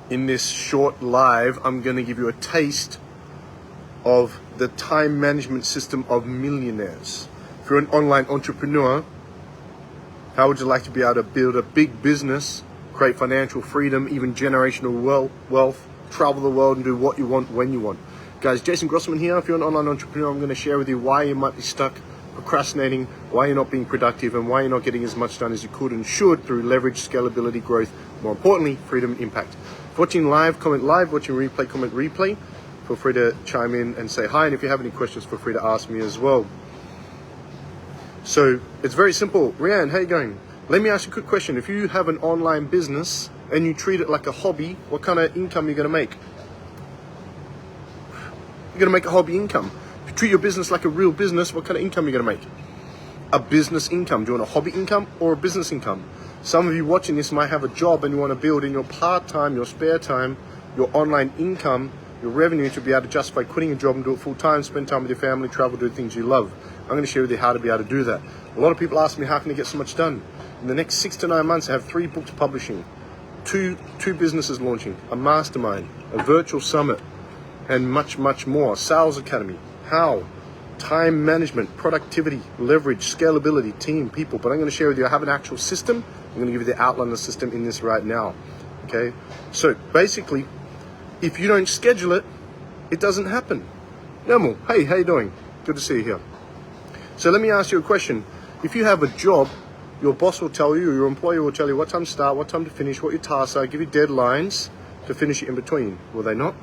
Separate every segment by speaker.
Speaker 1: In this short live, I'm going to give you a taste of the time management system of millionaires. If you're an online entrepreneur, how would you like to be able to build a big business, create financial freedom, even generational wealth, travel the world and do what you want when you want? Guys, Jason Grossman here. If you're an online entrepreneur, I'm going to share with you why you might be stuck procrastinating, why you're not being productive, and why you're not getting as much done as you could and should through leverage, scalability, growth, more importantly, freedom and impact. If watching live, comment live. Watching replay, comment replay. Feel free to chime in and say hi, and if you have any questions, feel free to ask me as well. So it's very simple. Rianne, how you going? Let me ask you a quick question. If you have an online business and you treat it like a hobby, what kind of income are you going to make? You're going to make a hobby income. If you treat your business like a real business, what kind of income are you going to make? A business income. Do you want a hobby income or a business income? Some of you watching this might have a job and you want to build in your part-time, your spare time, your online income, your revenue to be able to justify quitting your job and do it full-time, spend time with your family, travel, do things you love. I'm going to share with you how to be able to do that. A lot of people ask me, how can I get so much done? In the next 6 to 9 months, I have 3 books publishing, two businesses launching, a mastermind, a virtual summit, and much, much more. Sales Academy. How? Time management, productivity, leverage, scalability, team, people. But I'm going to share with you, I have an actual system. I'm going to give you the outline of the system in this right now. Okay? So basically, if you don't schedule it, it doesn't happen. Normal. Hey, how you doing? Good to see you here. So let me ask you a question. If you have a job, your boss will tell you, your employer will tell you what time to start, what time to finish, what your tasks are, give you deadlines to finish it in between. Will they not?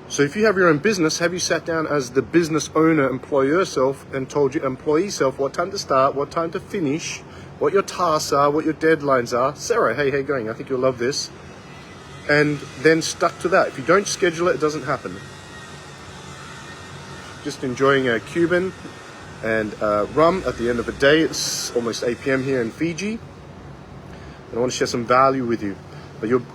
Speaker 1: So if you have your own business, have you sat down as the business owner, employer self, and told your employee self what time to start, what time to finish, what your tasks are, what your deadlines are? Sarah, hey, how you going? I think you'll love this. And then stuck to that. If you don't schedule it, it doesn't happen. Just enjoying a Cuban and rum at the end of the day. It's almost 8 p.m. here in Fiji. And I want to share some value with you.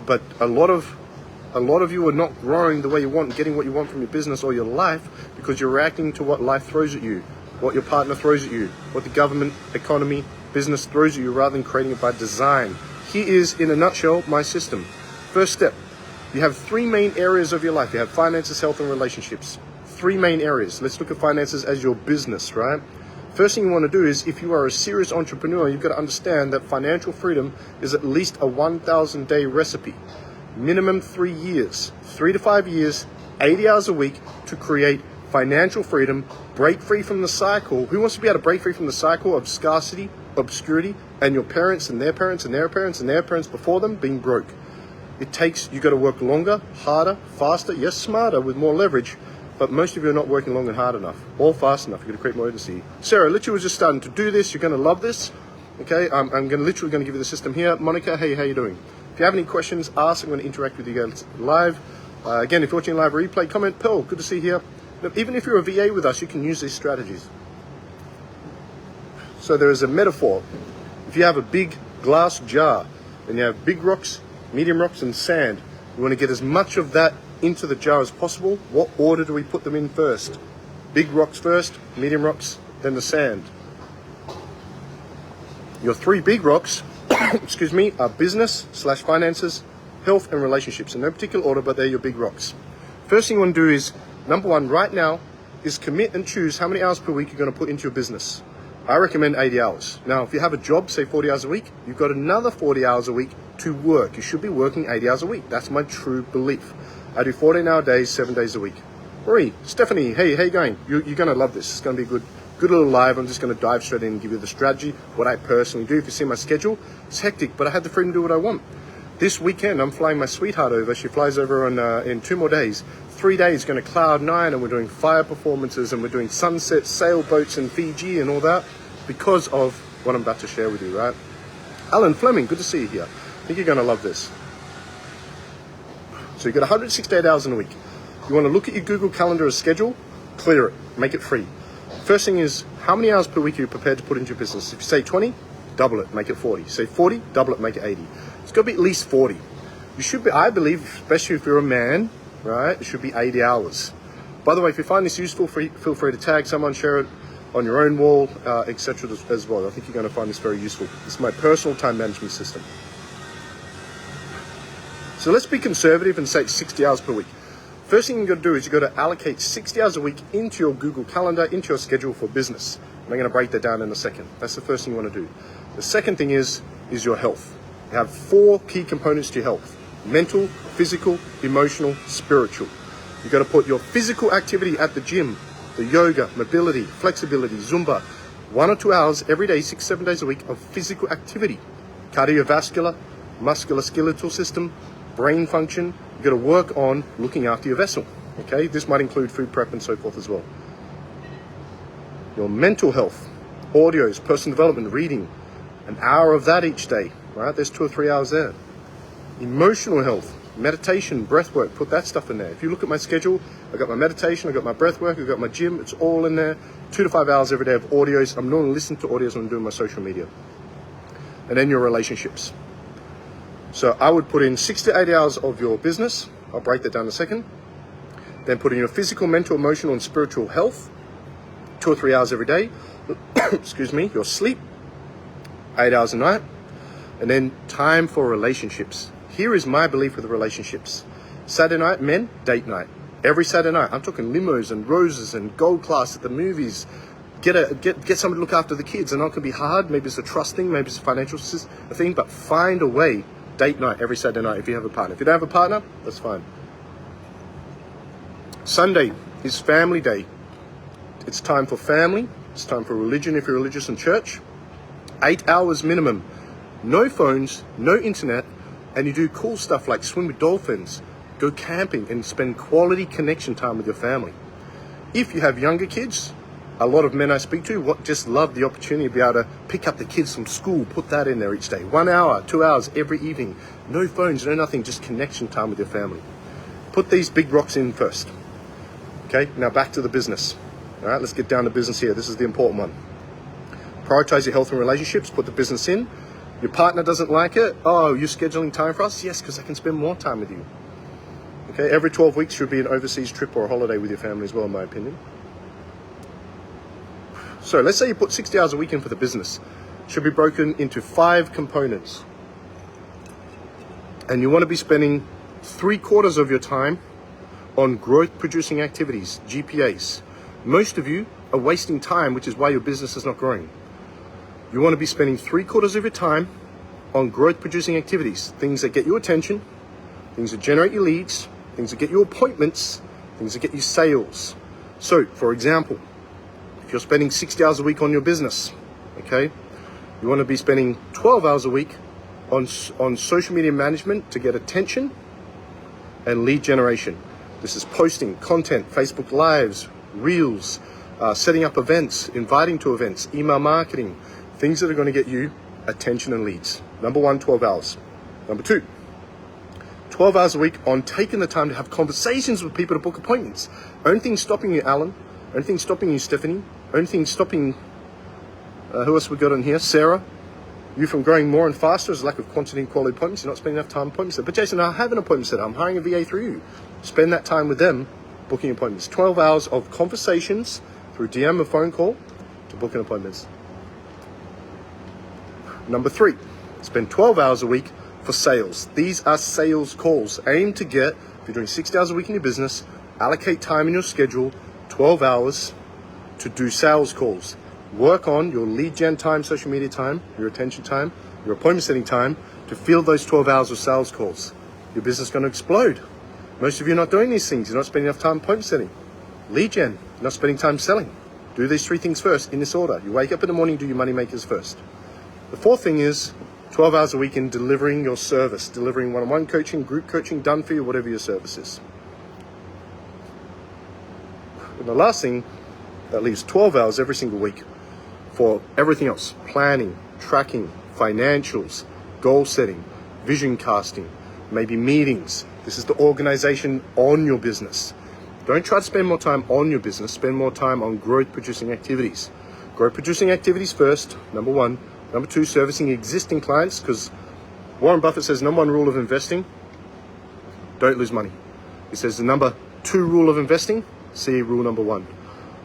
Speaker 1: But a lot of you are not growing the way you want, getting what you want from your business or your life because you're reacting to what life throws at you, what your partner throws at you, what the government, economy, business throws at you rather than creating it by design. Here is, in a nutshell, my system. First step, you have 3 main areas of your life. You have finances, health, and relationships. 3 main areas. Let's look at finances as your business, right? First thing you want to do is, if you are a serious entrepreneur, you've got to understand that financial freedom is at least a 1,000-day recipe. Minimum 3 years, 3 to 5 years, 80 hours a week to create financial freedom, break free from the cycle. Who wants to be able to break free from the cycle of scarcity, obscurity, and your parents and their parents and their parents and their parents before them being broke? It takes, you got to work longer, harder, faster, yes, smarter with more leverage, but most of you are not working long and hard enough or fast enough. You're going to create more urgency. Sarah, literally was just starting to do this. You're going to love this. Okay, I'm literally going to give you the system here. Monica, hey, how you doing? If you have any questions, ask. I'm going to interact with you guys live. Again, if you're watching live replay, comment, Pearl, good to see you here. Even if you're a VA with us, you can use these strategies. So there is a metaphor. If you have a big glass jar and you have big rocks, medium rocks, and sand, you want to get as much of that into the jar as possible. What order do we put them in first? Big rocks first, medium rocks, then the sand. Your 3 big rocks excuse me, are business / finances, health, and relationships. In no particular order, but they're your big rocks. First thing you want to do is, number 1, right now, is commit and choose how many hours per week you're going to put into your business. I recommend 80 hours. Now, if you have a job, say 40 hours a week, you've got another 40 hours a week to work. You should be working 80 hours a week. That's my true belief. I do 14-hour days, 7 days a week. Marie, Stephanie, hey, how you going? You're going to love this. It's going to be a good little live. I'm just going to dive straight in and give you the strategy, what I personally do. If you see my schedule, it's hectic, but I have the freedom to do what I want. This weekend, I'm flying my sweetheart over. She flies over in 2 more days. 3 days, going to Cloud 9, and we're doing fire performances, and we're doing sunset sailboats in Fiji and all that because of what I'm about to share with you, right? Alan Fleming, good to see you here. I think you're going to love this. So you've got 168 hours in a week. You want to look at your Google Calendar as schedule, clear it, make it free. First thing is, how many hours per week are you prepared to put into your business? If you say 20, double it, make it 40. Say 40, double it, make it 80. It's got to be at least 40. You should be, I believe, especially if you're a man, right, it should be 80 hours. By the way, if you find this useful, feel free to tag someone, share it on your own wall, etc. as well. I think you're going to find this very useful. This is my personal time management system. So let's be conservative and say 60 hours per week. First thing you got to do is you got to allocate 60 hours a week into your Google Calendar, into your schedule for business. And I'm going to break that down in a second. That's the first thing you want to do. The second thing is your health. You have 4 key components to your health: mental, physical, emotional, spiritual. You got to put your physical activity at the gym, the yoga, mobility, flexibility, Zumba, 1 or 2 hours every day, 6-7 days a week of physical activity. Cardiovascular, musculoskeletal system, brain function. You got to work on looking after your vessel. Okay, this might include food prep and so forth as well. Your mental health, audios, personal development, reading, an hour of that each day. Right, there's 2 or 3 hours there. Emotional health, meditation, breath work, put that stuff in there. If you look at my schedule, I've got my meditation, I've got my breath work, I've got my gym, it's all in there. 2 to 5 hours every day of audios. I'm normally listening to audios when I'm doing my social media. And then your relationships. So I would put in 6 to 8 hours of your business. I'll break that down in a second. Then put in your physical, mental, emotional, and spiritual health. 2 or 3 hours every day. Excuse me. Your sleep, 8 hours a night. And then time for relationships. Here is my belief with the relationships. Saturday night, men, date night. Every Saturday night. I'm talking limos and roses and gold class at the movies. Get somebody to look after the kids. I know it can be hard. Maybe it's a trust thing. Maybe it's a financial thing. But find a way. Date night every Saturday night if you have a partner. If you don't have a partner, that's fine. Sunday is family day. It's time for family. It's time for religion if you're religious in church. 8 hours minimum. No phones, no internet, and you do cool stuff like swim with dolphins, go camping, and spend quality connection time with your family. If you have younger kids, a lot of men I speak to just love the opportunity to be able to pick up the kids from school, put that in there each day. 1 hour, 2 hours every evening. No phones, no nothing, just connection time with your family. Put these big rocks in first. Okay, now back to the business. All right, let's get down to business here. This is the important one. Prioritize your health and relationships, put the business in. Your partner doesn't like it. Oh, you're scheduling time for us? Yes, because I can spend more time with you. Okay, every 12 weeks should be an overseas trip or a holiday with your family as well, in my opinion. So let's say you put 60 hours a week in for the business. It should be broken into 5 components. And you want to be spending 3/4 of your time on growth producing activities, GPAs. Most of you are wasting time, which is why your business is not growing. You want to be spending 3/4 of your time on growth producing activities, things that get you attention, things that generate you leads, things that get you appointments, things that get you sales. So, for example, if you're spending 60 hours a week on your business, okay, you want to be spending 12 hours a week on social media management to get attention and lead generation. This is posting content, Facebook Lives, Reels, setting up events, inviting to events, email marketing, things that are going to get you attention and leads. Number 1, 12 hours. Number 2, 12 hours a week on taking the time to have conversations with people to book appointments. Only thing stopping you, Alan. Only thing stopping you, Stephanie. Only thing stopping, who else we got in here? Sarah. You from growing more and faster is lack of quantity and quality appointments. You're not spending enough time on appointments. But Jason, I have an appointment set. I'm hiring a VA through you. Spend that time with them booking appointments. 12 hours of conversations through DM or phone call to booking appointments. Number 3, spend 12 hours a week for sales. These are sales calls. Aim to get, if you're doing 60 hours a week in your business, allocate time in your schedule, 12 hours to do sales calls. Work on your lead gen time, social media time, your attention time, your appointment setting time to fill those 12 hours of sales calls. Your business is going to explode. Most of you are not doing these things. You're not spending enough time appointment setting. Lead gen, you're not spending time selling. Do these 3 things first in this order. You wake up in the morning, do your money makers first. The 4th thing is 12 hours a week in delivering your service, delivering one-on-one coaching, group coaching, done for you, whatever your service is. And the last thing, that leaves 12 hours every single week for everything else: planning, tracking, financials, goal setting, vision casting, maybe meetings. This is the organization on your business. Don't try to spend more time on your business, spend more time on growth producing activities. Growth producing activities first, number 1. Number 2, servicing existing clients, because Warren Buffett says number 1 rule of investing, don't lose money. He says the number 2 rule of investing, see rule number 1.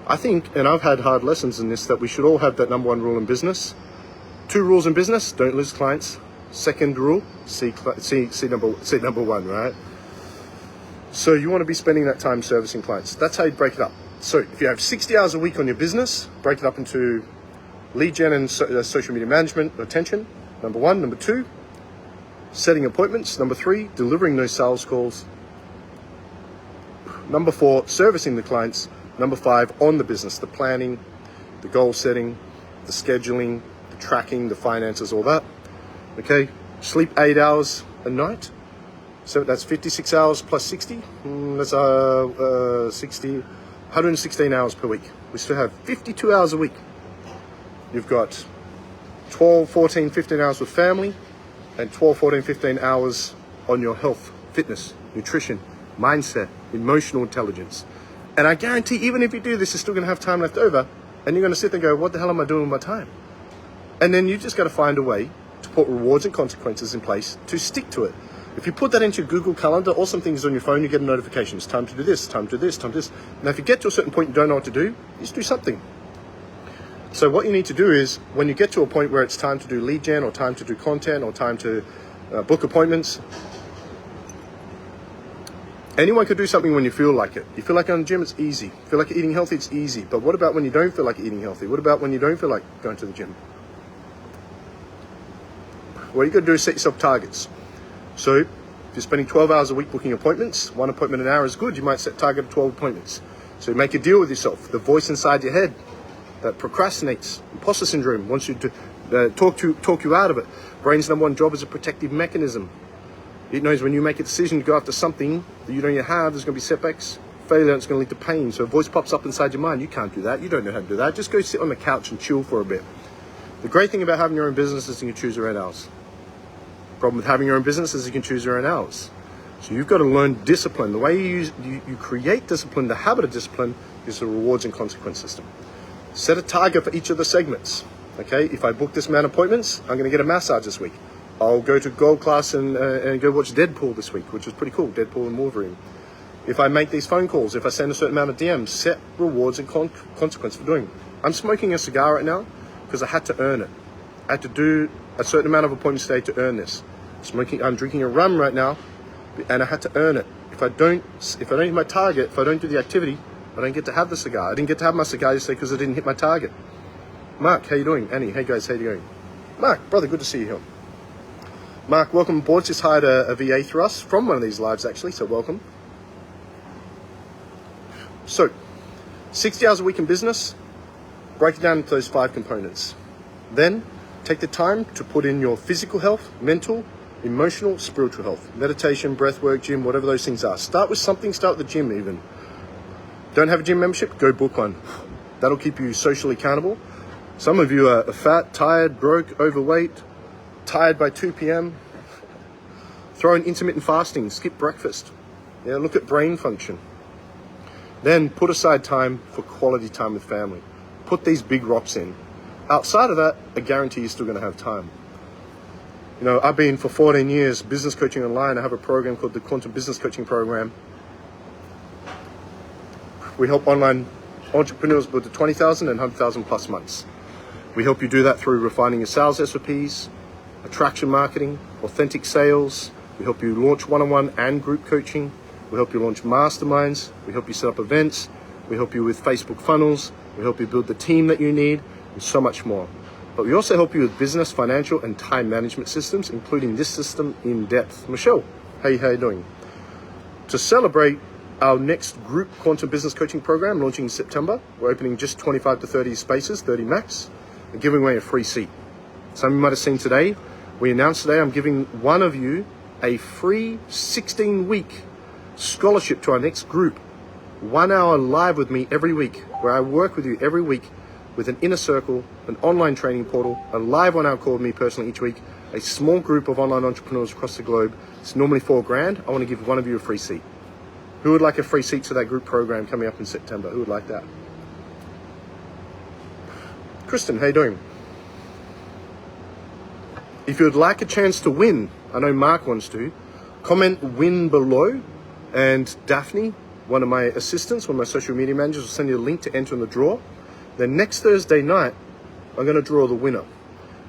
Speaker 1: I think, and I've had hard lessons in this, that we should all have that number 1 rule in business. 2 rules in business: don't lose clients. Second rule, see number one, right? So you want to be spending that time servicing clients. That's how you break it up. So if you have 60 hours a week on your business, break it up into lead gen and social media management, attention, number one. Number two, setting appointments. Number three, delivering those sales calls. Number four, servicing the clients. Number five, on the business, the planning, the goal setting, the scheduling, the tracking, the finances, all that. Okay, sleep 8 hours a night. So that's 56 hours plus 60. That's 116 hours per week. We still have 52 hours a week. You've got 12, 14, 15 hours with family, and 12, 14, 15 hours on your health, fitness, nutrition, mindset, emotional intelligence. And I guarantee even if you do this, you're still going to have time left over, and you're going to sit there and go, what the hell am I doing with my time? And then you just got to find a way to put rewards and consequences in place to stick to it. If you put that into your Google Calendar or some things on your phone, you get a notification. It's time to do this, time to do this, time to do this. Now, if you get to a certain point you don't know what to do, you just do something. So what you need to do is, when you get to a point where it's time to do lead gen or time to do content or time to book appointments, anyone could do something when you feel like it. You feel like going to the gym, it's easy. You feel like eating healthy, it's easy. But what about when you don't feel like eating healthy? What about when you don't feel like going to the gym? What you got to do is set yourself targets. So if you're spending 12 hours a week booking appointments, one appointment an hour is good. You might set a target of 12 appointments. So you make a deal with yourself. The voice inside your head that procrastinates, imposter syndrome, wants you to talk you out of it. Brain's number one job is a protective mechanism. It knows when you make a decision to go after something that you don't yet have, there's going to be setbacks, failure, it's going to lead to pain. So a voice pops up inside your mind. You can't do that. You don't know how to do that. Just go sit on the couch and chill for a bit. The great thing about having your own business is you can choose your own hours. Problem with having your own business is you can choose your own hours. So you've got to learn discipline. The way you create discipline, the habit of discipline, is the rewards and consequence system. Set a target for each of the segments. Okay, if I book this amount of appointments, I'm going to get a massage this week. I'll go to gold class and go watch Deadpool this week, which is pretty cool, Deadpool and Wolverine. If I make these phone calls, if I send a certain amount of DMs, set rewards and consequence for doing it. I'm smoking a cigar right now because I had to earn it. I had to do a certain amount of appointments today to earn this. I'm drinking a rum right now, and I had to earn it. If I don't hit my target, if I don't do the activity, I don't get to have the cigar. I didn't get to have my cigar yesterday because I didn't hit my target. Mark, how you doing? Annie, hey guys, how you going? Mark, brother, good to see you here. Mark, welcome aboard. Just hired a VA through us from one of these lives actually, so welcome. So, 60 hours a week in business, break it down into those 5 components. Then, take the time to put in your physical health, mental, emotional, spiritual health, meditation, breath work, gym, whatever those things are. Start with something, start with the gym even. Don't have a gym membership? Go book one. That'll keep you socially accountable. Some of you are fat, tired, broke, overweight, tired by 2 p.m. Throw in intermittent fasting, skip breakfast. Yeah, look at brain function. Then put aside time for quality time with family. Put these big rocks in. Outside of that, I guarantee you're still going to have time. You know, I've been for 14 years business coaching online. I have a program called the Quantum Business Coaching Program. We help online entrepreneurs build to 20,000 and 100,000 plus months. We help you do that through refining your sales SOPs, attraction marketing, authentic sales. We help you launch one-on-one and group coaching. We help you launch masterminds. We help you set up events. We help you with Facebook funnels. We help you build the team that you need, and so much more. But we also help you with business, financial, and time management systems, including this system in depth. Michelle, hey, how you doing? To celebrate our next group quantum business coaching program launching in September, we're opening just 25 to 30 spaces, 30 max, and giving away a free seat. Some of you might have seen today, we announced today I'm giving one of you a free 16-week scholarship to our next group. 1 hour live with me every week, where I work with you every week with an inner circle, an online training portal, a live 1 hour call with me personally each week, a small group of online entrepreneurs across the globe. It's normally $4,000. I want to give one of you a free seat. Who would like a free seat to that group program coming up in September? Who would like that? Kristen, how you doing? If you would like a chance to win, I know Mark wants to, comment win below, and Daphne, one of my assistants, one of my social media managers, will send you a link to enter in the draw. Then next Thursday night, I'm going to draw the winner.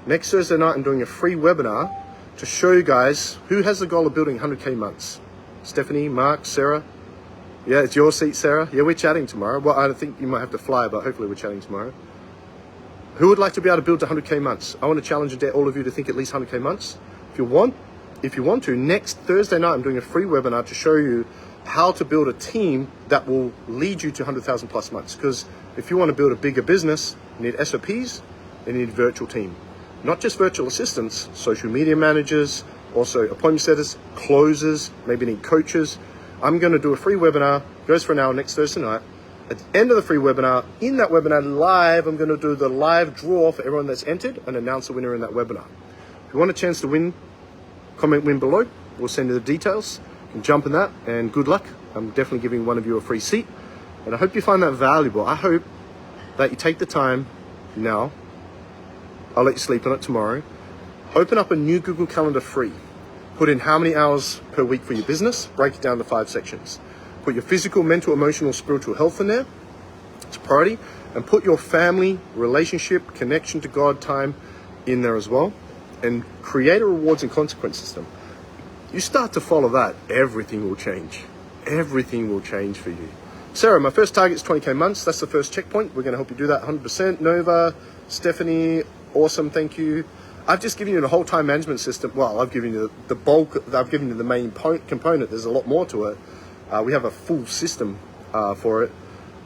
Speaker 1: Next Thursday night, I'm doing a free webinar to show you guys who has the goal of building 100K months. Stephanie, Mark, Sarah. Yeah, it's your seat, Sarah. Yeah, we're chatting tomorrow. Well, I think you might have to fly, but hopefully we're chatting tomorrow. Who would like to be able to build 100K months? I want to challenge and dare all of you to think at least 100K months. If you want to, next Thursday night, I'm doing a free webinar to show you how to build a team that will lead you to 100,000 plus months. Because if you want to build a bigger business, you need SOPs, and you need a virtual team. Not just virtual assistants, social media managers, also appointment setters, closers, maybe need coaches. I'm going to do a free webinar, goes for an hour next Thursday night. At the end of the free webinar, in that webinar live, I'm going to do the live draw for everyone that's entered and announce the winner in that webinar. If you want a chance to win, comment win below. We'll send you the details. You can jump in that, and good luck. I'm definitely giving one of you a free seat, and I hope you find that valuable. I hope that you take the time now. I'll let you sleep on it tomorrow. Open up a new Google Calendar free. Put in how many hours per week for your business. Break it down to 5 sections. Put your physical, mental, emotional, spiritual health in there. It's a priority. And put your family, relationship, connection to God time in there as well. And create a rewards and consequence system. You start to follow that, everything will change. Everything will change for you. Sarah, my first target is 20K months. That's the first checkpoint. We're going to help you do that 100%. Nova, Stephanie, awesome, thank you. I've just given you the whole time management system. Well, I've given you the bulk, I've given you the main component. There's a lot more to it. We have a full system for it.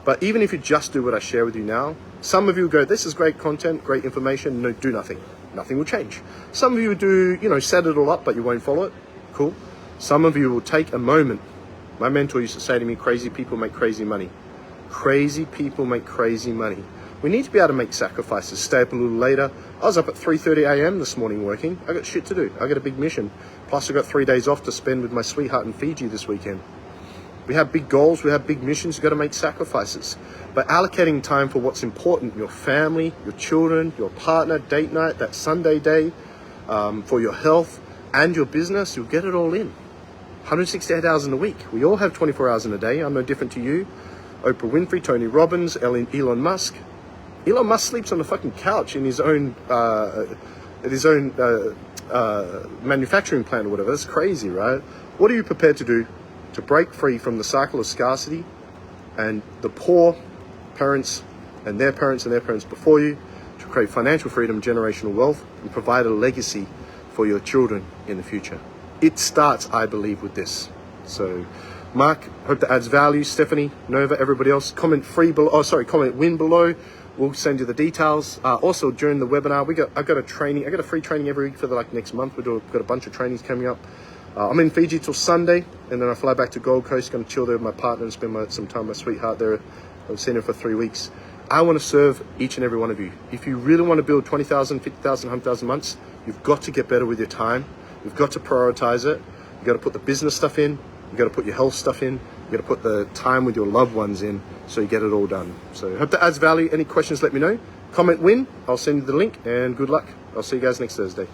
Speaker 1: But even if you just do what I share with you now, some of you go, this is great content, great information, no, do nothing. Nothing will change. Some of you do, set it all up, but you won't follow it. Cool. Some of you will take a moment. My mentor used to say to me, crazy people make crazy money. Crazy people make crazy money. We need to be able to make sacrifices, stay up a little later. I was up at 3:30 a.m. this morning working. I got shit to do. I got a big mission. Plus I got 3 days off to spend with my sweetheart in Fiji this weekend. We have big goals, we have big missions, you've got to make sacrifices. But allocating time for what's important, your family, your children, your partner, date night, that Sunday day, for your health and your business, you'll get it all in. 168 hours in a week. We all have 24 hours in a day. I'm no different to you. Oprah Winfrey, Tony Robbins, Elon Musk. Elon Musk sleeps on the fucking couch in his own manufacturing plant or whatever. That's crazy, right? What are you prepared to do to break free from the cycle of scarcity and the poor parents and their parents and their parents before you, to create financial freedom, generational wealth, and provide a legacy for your children in the future? It starts, I believe, with this. So, Mark, hope that adds value. Stephanie, Nova, everybody else, comment win below. We'll send you the details. Also, during the webinar, I got a free training every week for the next month. We've got a bunch of trainings coming up. I'm in Fiji till Sunday, and then I fly back to Gold Coast, going to chill there with my partner and spend some time with my sweetheart there. I've seen her for 3 weeks. I want to serve each and every one of you. If you really want to build 20,000, 50,000, 100,000 months, you've got to get better with your time. You've got to prioritize it. You've got to put the business stuff in. You've got to put your health stuff in. You've got to put the time with your loved ones in, so you get it all done. So hope that adds value. Any questions, let me know. Comment win. I'll send you the link, and good luck. I'll see you guys next Thursday.